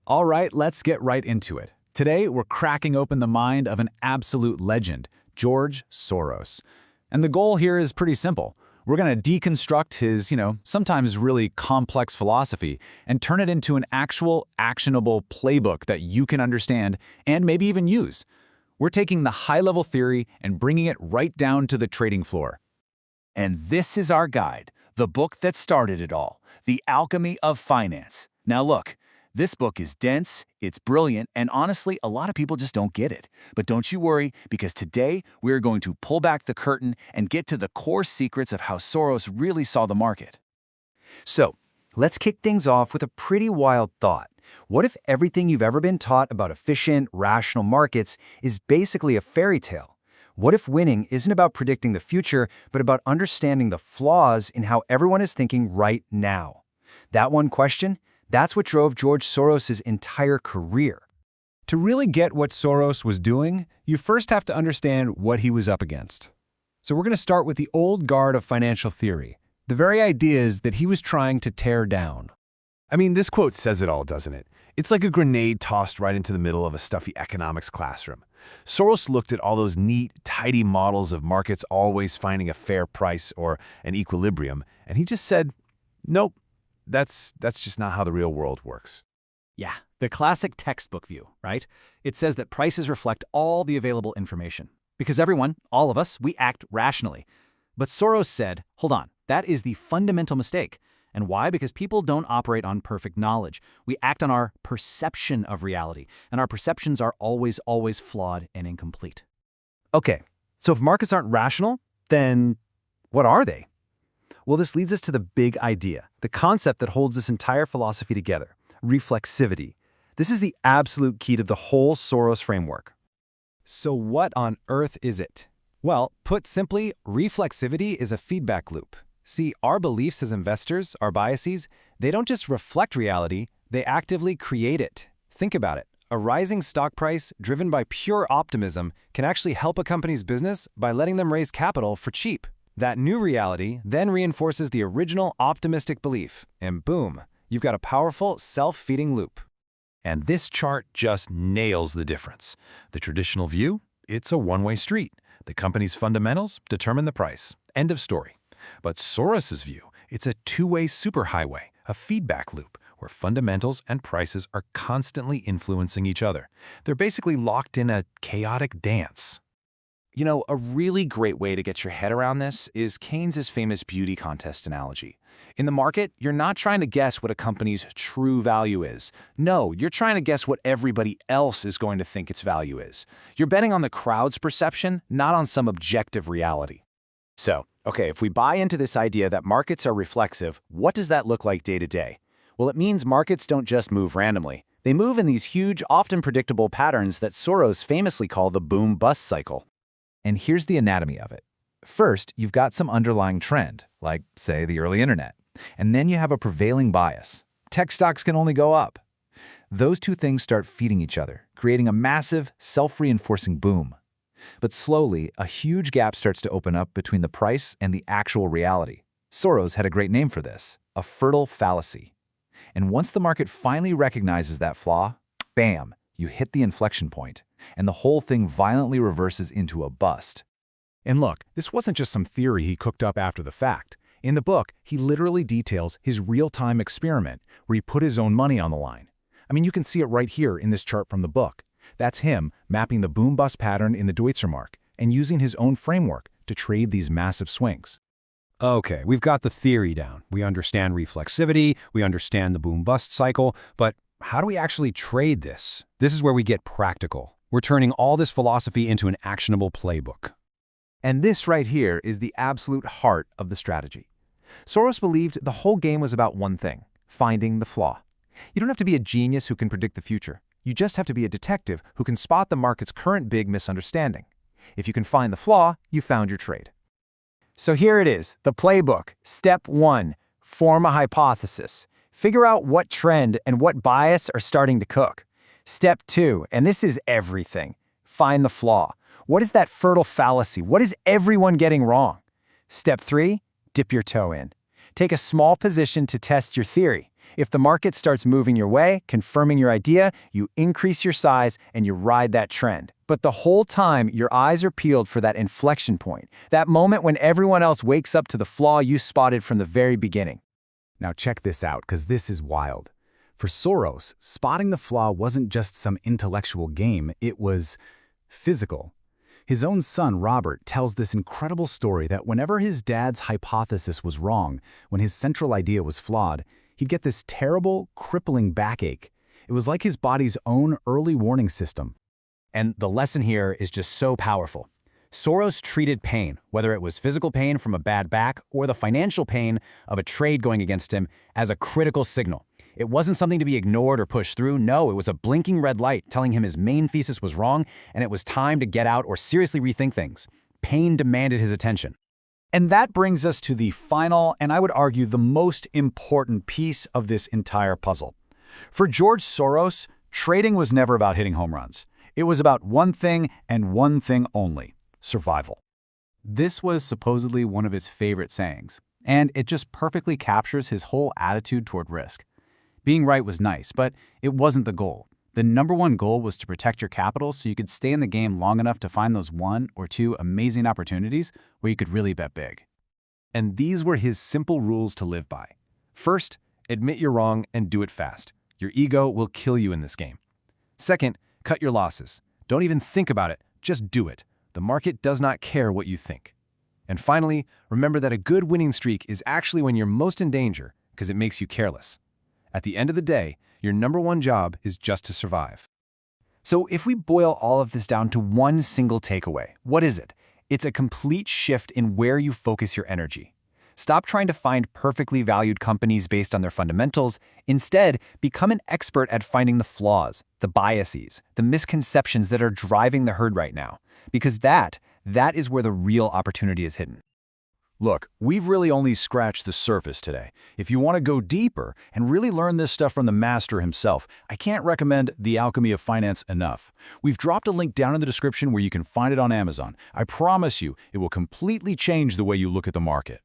All right, let's get right into it. Today, we're cracking open the mind of an absolute legend, George Soros. And the goal here is pretty simple. We're going to deconstruct his, sometimes really complex philosophy and turn it into an actual, actionable playbook that you can understand and maybe even use. We're taking the high-level theory and bringing it right down to the trading floor. And this is our guide, the book that started it all, The Alchemy of Finance. Now look, this book is dense, it's brilliant, and honestly, a lot of people just don't get it. But don't you worry, because today we're going to pull back the curtain and get to the core secrets of how Soros really saw the market. So, let's kick things off with a pretty wild thought. What if everything you've ever been taught about efficient, rational markets is basically a fairy tale? What if winning isn't about predicting the future, but about understanding the flaws in how everyone is thinking right now? That one question? That's what drove George Soros' entire career. To really get what Soros was doing, you first have to understand what he was up against. So we're going to start with the old guard of financial theory, the very ideas that he was trying to tear down. I mean, this quote says it all, doesn't it? It's like a grenade tossed right into the middle of a stuffy economics classroom. Soros looked at all those neat, tidy models of markets always finding a fair price or an equilibrium, and he just said, nope, that's just not how the real world works. Yeah, the classic textbook view, right? It says that prices reflect all the available information. Because everyone, all of us, we act rationally. But Soros said, hold on, that is the fundamental mistake. And why? Because people don't operate on perfect knowledge. We act on our perception of reality, and our perceptions are always flawed and incomplete. Okay, so if markets aren't rational, then what are they? Well, this leads us to the big idea, the concept that holds this entire philosophy together, reflexivity. This is the absolute key to the whole Soros framework. So what on earth is it? Well, put simply, reflexivity is a feedback loop. See, our beliefs as investors, our biases, they don't just reflect reality, they actively create it. Think about it. A rising stock price driven by pure optimism can actually help a company's business by letting them raise capital for cheap. That new reality then reinforces the original optimistic belief, and boom, you've got a powerful self-feeding loop. And this chart just nails the difference. The traditional view, it's a one-way street. The company's fundamentals determine the price. End of story. But Soros's view, it's a two-way superhighway, a feedback loop, where fundamentals and prices are constantly influencing each other. They're basically locked in a chaotic dance. You know, a really great way to get your head around this is Keynes's famous beauty contest analogy. In the market, you're not trying to guess what a company's true value is. No, you're trying to guess what everybody else is going to think its value is. You're betting on the crowd's perception, not on some objective reality. So, okay, if we buy into this idea that markets are reflexive, what does that look like day to day? Well, it means markets don't just move randomly. They move in these huge, often predictable patterns that Soros famously called the boom-bust cycle. And here's the anatomy of it. First, you've got some underlying trend, like, say, the early internet. And then you have a prevailing bias. Tech stocks can only go up. Those two things start feeding each other, creating a massive, self-reinforcing boom. But slowly, a huge gap starts to open up between the price and the actual reality. Soros had a great name for this, a fertile fallacy. And once the market finally recognizes that flaw, bam, you hit the inflection point, and the whole thing violently reverses into a bust. And look, this wasn't just some theory he cooked up after the fact. In the book, he literally details his real-time experiment where he put his own money on the line. I mean, you can see it right here in this chart from the book. That's him mapping the boom-bust pattern in the Deutschermark and using his own framework to trade these massive swings. Okay, we've got the theory down. We understand reflexivity, we understand the boom-bust cycle, but how do we actually trade this? This is where we get practical. We're turning all this philosophy into an actionable playbook. And this right here is the absolute heart of the strategy. Soros believed the whole game was about one thing, finding the flaw. You don't have to be a genius who can predict the future. You just have to be a detective who can spot the market's current big misunderstanding. If you can find the flaw, you found your trade. So here it is, the playbook. Step 1, form a hypothesis. Figure out what trend and what bias are starting to cook. Step 2, and this is everything, find the flaw. What is that fertile fallacy? What is everyone getting wrong? Step 3, dip your toe in. Take a small position to test your theory. If the market starts moving your way, confirming your idea, you increase your size and you ride that trend. But the whole time, your eyes are peeled for that inflection point, that moment when everyone else wakes up to the flaw you spotted from the very beginning. Now check this out, because this is wild. For Soros, spotting the flaw wasn't just some intellectual game, it was physical. His own son, Robert, tells this incredible story that whenever his dad's hypothesis was wrong, when his central idea was flawed, he'd get this terrible, crippling backache. It was like his body's own early warning system. And the lesson here is just so powerful. Soros treated pain, whether it was physical pain from a bad back or the financial pain of a trade going against him, as a critical signal. It wasn't something to be ignored or pushed through. No, it was a blinking red light telling him his main thesis was wrong and it was time to get out or seriously rethink things. Pain demanded his attention. And that brings us to the final, and I would argue the most important piece of this entire puzzle. For George Soros, trading was never about hitting home runs. It was about one thing and one thing only: survival. This was supposedly one of his favorite sayings, and it just perfectly captures his whole attitude toward risk. Being right was nice, but it wasn't the goal. The number one goal was to protect your capital so you could stay in the game long enough to find those 1 or 2 amazing opportunities where you could really bet big. And these were his simple rules to live by. First, admit you're wrong and do it fast. Your ego will kill you in this game. Second, cut your losses. Don't even think about it, just do it. The market does not care what you think. And finally, remember that a good winning streak is actually when you're most in danger because it makes you careless. At the end of the day, your number one job is just to survive. So if we boil all of this down to one single takeaway, what is it? It's a complete shift in where you focus your energy. Stop trying to find perfectly valued companies based on their fundamentals. Instead, become an expert at finding the flaws, the biases, the misconceptions that are driving the herd right now. Because that is where the real opportunity is hidden. Look, we've really only scratched the surface today. If you want to go deeper and really learn this stuff from the master himself, I can't recommend The Alchemy of Finance enough. We've dropped a link down in the description where you can find it on Amazon. I promise you, it will completely change the way you look at the market.